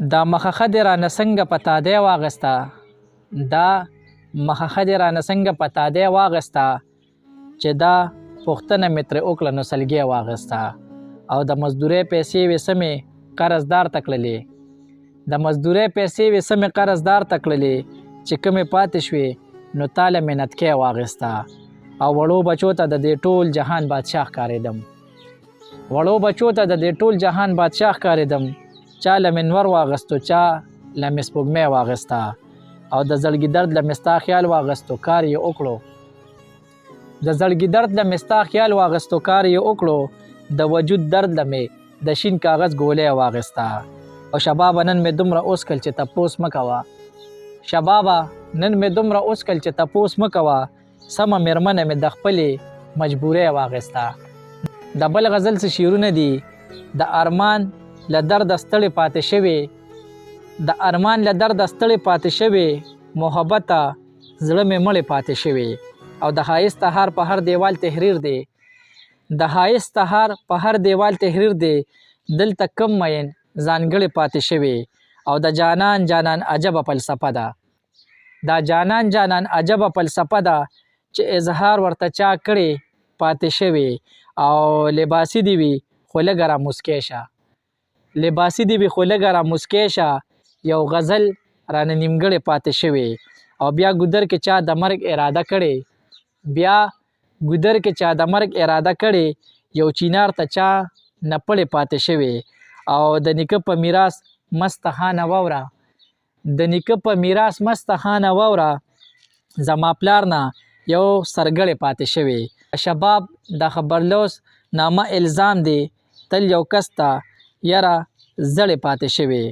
دا مخخه دې رانه څنګه په تادی واغسته دا مخخه دې رانه څنګه په تادی واغسته چې دا پوښتنه مې ترې وکړه نو سلګۍ واغسته او د مزدورۍ پیسې وې سمې قرضدار ته کړلې د مزدورۍ پیسې وې سمې قرضدار ته کړلې چې کومې پاتې شوې نو تاله منتکۍ واغسته او وړو بچو ته د دې ټول جهان بادشاه ښکارېدم وړو بچو ته د دې ټول جهان بادشاه ښکارېدم چا له منور واغستو چا له مې سپوږمۍ واغسته او د زړګي درد له مې ستا خیال واغستو کار یې وکړو د زړګي درد له مې ستا خیال واغستو کار یې وکړو د وجود درد له مې د شین کاغذ ګولۍ واغسته او شبابه نن مې دومره اوسکل چې تپوس مه کوه شبابه نن مې دومره اوسکل چې تپوس مه کوه سمه مېرمنه مې د خپلې مجبورۍ واغسته د بل غزل څه شعرونه دي د ارمان له درده ستړې پاتې شوې د ارمان له درده ستړې پاتې شوې محبته زړه مې مړې پاتې شوې او د ښایسته هار په هر دیوال تحریر دی د ښایسته هار په هر دیوال تحریر دی دلته کم مین ځانګړې پاتې شوې او د جانان جانان عجبه فلسفه ده دا جانان جانان عجبه فلسفه ده چې اظهار ورته چا کړې پاتې شوې او لباسي دی وي خو لږه را مسکی شه لباسي دی وي خو لږه را مسکی شه یو غزل رانه نیمګړې پاتې شوې او بیا ګودر کې چا د مرګ اراده کړې بیا ګودر کې چا د مرګ اراده کړې یو چینار ته چا نپړې پاتې شوې او د نیکه په میراث مسته خانه واوره د نیکه په میراث مسته خانه واوره زما پلار نه یو سرګړې پاتې شوې شباب د خبرلوس نامه الزام دی تل یو کس ته یاره زړې پاتې شوې